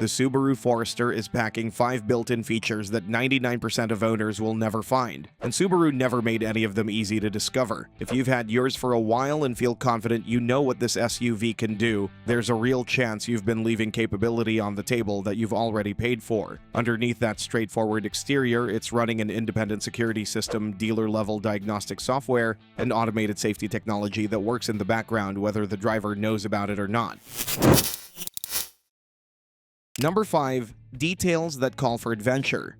The Subaru Forester is packing 5 built-in features that 99% of owners will never find, and Subaru never made any of them easy to discover. If you've had yours for a while and feel confident you know what this SUV can do, there's a real chance you've been leaving capability on the table that you've already paid for. Underneath that straightforward exterior, it's running an independent security system, dealer-level diagnostic software, and automated safety technology that works in the background whether the driver knows about it or not. Number 5. Details that call for adventure.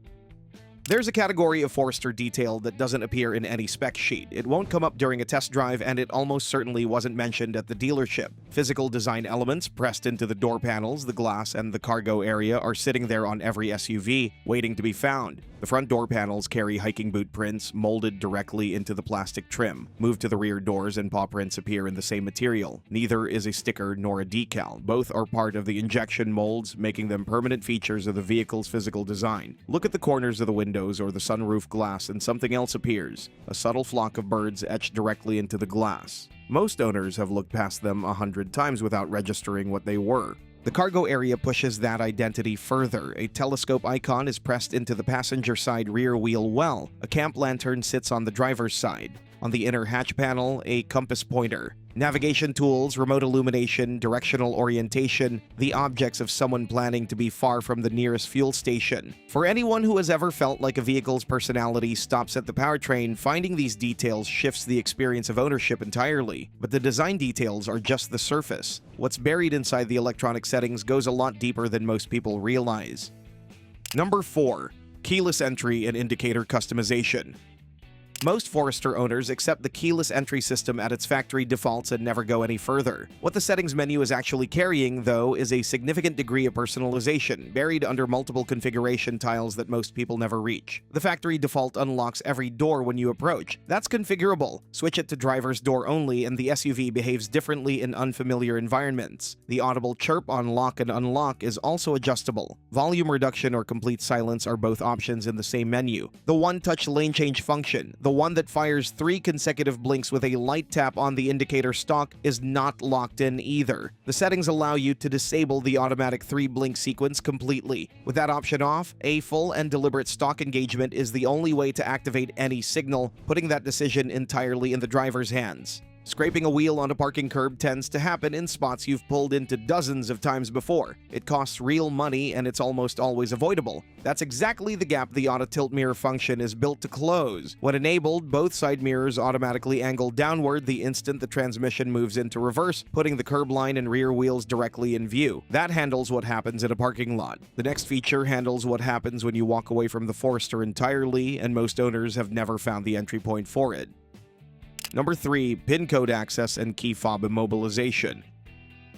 There's a category of Forester detail that doesn't appear in any spec sheet. It won't come up during a test drive, and it almost certainly wasn't mentioned at the dealership. Physical design elements pressed into the door panels, the glass, and the cargo area are sitting there on every SUV, waiting to be found. The front door panels carry hiking boot prints molded directly into the plastic trim. Move to the rear doors and paw prints appear in the same material. Neither is a sticker nor a decal. Both are part of the injection molds, making them permanent features of the vehicle's physical design. Look at the corners of the windows or the sunroof glass and something else appears. A subtle flock of birds etched directly into the glass. Most owners have looked past them 100 times without registering what they were. The cargo area pushes that identity further. A telescope icon is pressed into the passenger side rear wheel well. A camp lantern sits on the driver's side. On the inner hatch panel, a compass pointer. Navigation tools, remote illumination, directional orientation, the objects of someone planning to be far from the nearest fuel station. For anyone who has ever felt like a vehicle's personality stops at the powertrain, finding these details shifts the experience of ownership entirely. But the design details are just the surface. What's buried inside the electronic settings goes a lot deeper than most people realize. Number 4. Keyless entry and indicator customization. Most Forester owners accept the keyless entry system at its factory defaults and never go any further. What the settings menu is actually carrying, though, is a significant degree of personalization, buried under multiple configuration tiles that most people never reach. The factory default unlocks every door when you approach. That's configurable. Switch it to driver's door only, and the SUV behaves differently in unfamiliar environments. The audible chirp on lock and unlock is also adjustable. Volume reduction or complete silence are both options in the same menu. The one-touch lane change function, the one that fires 3 consecutive blinks with a light tap on the indicator stalk, is not locked in either. The settings allow you to disable the automatic 3-blink sequence completely. With that option off, a full and deliberate stalk engagement is the only way to activate any signal, putting that decision entirely in the driver's hands. Scraping a wheel on a parking curb tends to happen in spots you've pulled into dozens of times before. It costs real money and it's almost always avoidable. That's exactly the gap the auto tilt mirror function is built to close. When enabled, both side mirrors automatically angle downward the instant the transmission moves into reverse, putting the curb line and rear wheels directly in view. That handles what happens in a parking lot. The next feature handles what happens when you walk away from the Forester entirely, and most owners have never found the entry point for it. Number 3. PIN code access and key fob immobilization.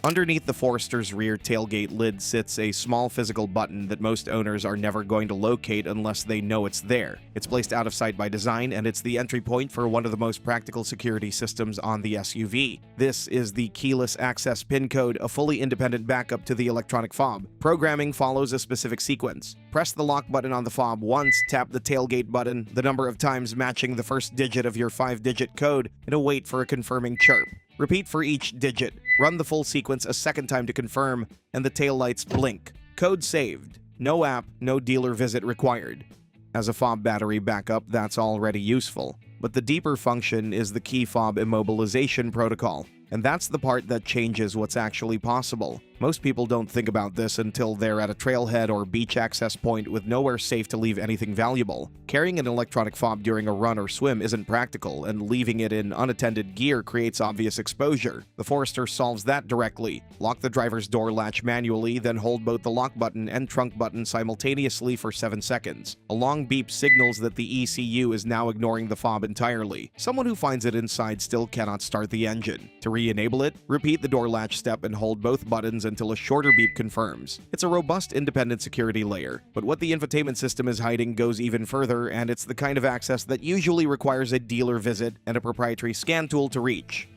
Underneath the Forester's rear tailgate lid sits a small physical button that most owners are never going to locate unless they know it's there. It's placed out of sight by design, and it's the entry point for one of the most practical security systems on the SUV. This is the keyless access PIN code, a fully independent backup to the electronic fob. Programming follows a specific sequence. Press the lock button on the fob once, tap the tailgate button, the number of times matching the first digit of your 5-digit code, and await for a confirming chirp. Repeat for each digit. Run the full sequence a second time to confirm, and the taillights blink. Code saved. No app, no dealer visit required. As a fob battery backup, that's already useful. But the deeper function is the key fob immobilization protocol, and that's the part that changes what's actually possible. Most people don't think about this until they're at a trailhead or beach access point with nowhere safe to leave anything valuable. Carrying an electronic fob during a run or swim isn't practical, and leaving it in unattended gear creates obvious exposure. The Forester solves that directly. Lock the driver's door latch manually, then hold both the lock button and trunk button simultaneously for 7 seconds. A long beep signals that the ECU is now ignoring the fob entirely. Someone who finds it inside still cannot start the engine. To re-enable it, repeat the door latch step and hold both buttons until a shorter beep confirms. It's a robust independent security layer, but what the infotainment system is hiding goes even further, and it's the kind of access that usually requires a dealer visit and a proprietary scan tool to reach.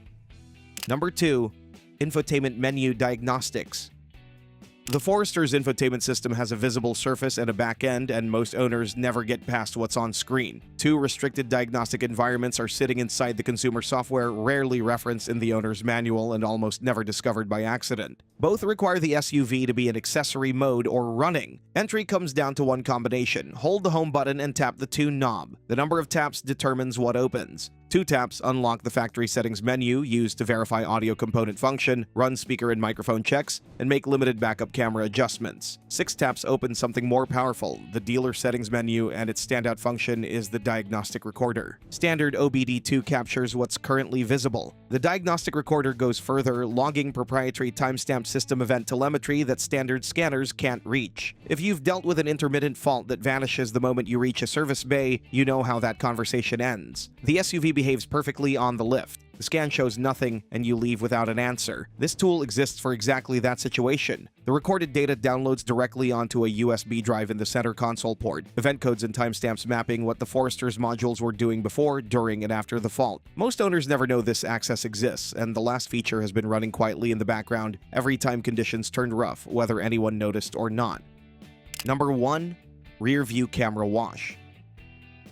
Number 2. Infotainment menu diagnostics. The Forester's infotainment system has a visible surface and a back end, and most owners never get past what's on screen. Two restricted diagnostic environments are sitting inside the consumer software, rarely referenced in the owner's manual and almost never discovered by accident. Both require the SUV to be in accessory mode or running. Entry comes down to one combination: hold the home button and tap the tune knob. The number of taps determines what opens. 2 taps unlock the factory settings menu used to verify audio component function, run speaker and microphone checks, and make limited backup camera adjustments. 6 taps open something more powerful, the dealer settings menu, and its standout function is the diagnostic recorder. Standard OBD2 captures what's currently visible. The diagnostic recorder goes further, logging proprietary timestamp system event telemetry that standard scanners can't reach. If you've dealt with an intermittent fault that vanishes the moment you reach a service bay, you know how that conversation ends. The SUV behaves perfectly on the lift. The scan shows nothing, and you leave without an answer. This tool exists for exactly that situation. The recorded data downloads directly onto a USB drive in the center console port, event codes and timestamps mapping what the Forester's modules were doing before, during, and after the fault. Most owners never know this access exists, and the last feature has been running quietly in the background every time conditions turned rough, whether anyone noticed or not. Number 1. Rear View Camera Wash.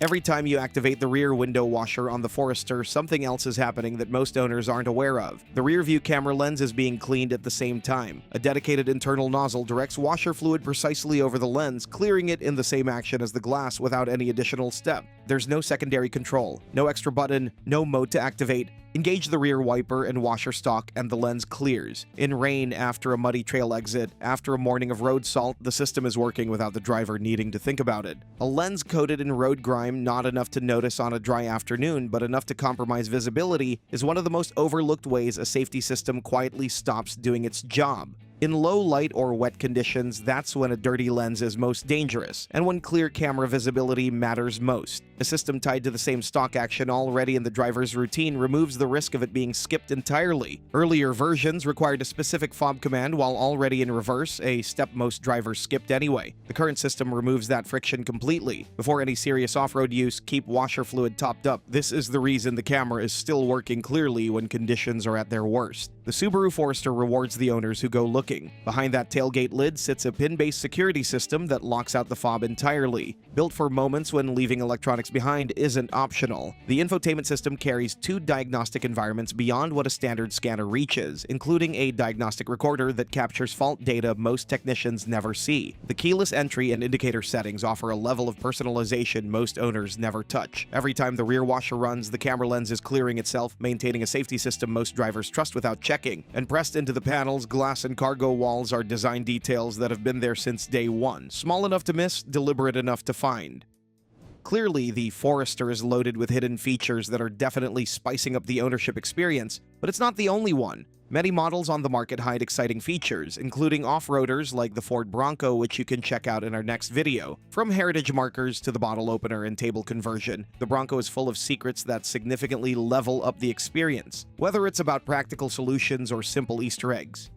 Every time you activate the rear window washer on the Forester, something else is happening that most owners aren't aware of. The rear view camera lens is being cleaned at the same time. A dedicated internal nozzle directs washer fluid precisely over the lens, clearing it in the same action as the glass without any additional step. There's no secondary control, no extra button, no mode to activate. Engage the rear wiper and washer stock and the lens clears. In rain, after a muddy trail exit, after a morning of road salt, the system is working without the driver needing to think about it. A lens coated in road grime, not enough to notice on a dry afternoon, but enough to compromise visibility, is one of the most overlooked ways a safety system quietly stops doing its job. In low light or wet conditions, that's when a dirty lens is most dangerous, and when clear camera visibility matters most. A system tied to the same stock action already in the driver's routine removes the risk of it being skipped entirely. Earlier versions required a specific fob command while already in reverse, a step most drivers skipped anyway. The current system removes that friction completely. Before any serious off-road use, keep washer fluid topped up. This is the reason the camera is still working clearly when conditions are at their worst. The Subaru Forester rewards the owners who go looking. Behind that tailgate lid sits a pin-based security system that locks out the fob entirely. Built for moments when leaving electronics behind isn't optional. The infotainment system carries 2 diagnostic environments beyond what a standard scanner reaches, including a diagnostic recorder that captures fault data most technicians never see. The keyless entry and indicator settings offer a level of personalization most owners never touch. Every time the rear washer runs, the camera lens is clearing itself, maintaining a safety system most drivers trust without checking. And pressed into the panels, glass and cargo walls are design details that have been there since day one. Small enough to miss, deliberate enough to find. Clearly, the Forester is loaded with hidden features that are definitely spicing up the ownership experience, but it's not the only one. Many models on the market hide exciting features, including off-roaders like the Ford Bronco, which you can check out in our next video. From heritage markers to the bottle opener and table conversion, the Bronco is full of secrets that significantly level up the experience. Whether it's about practical solutions or simple Easter eggs,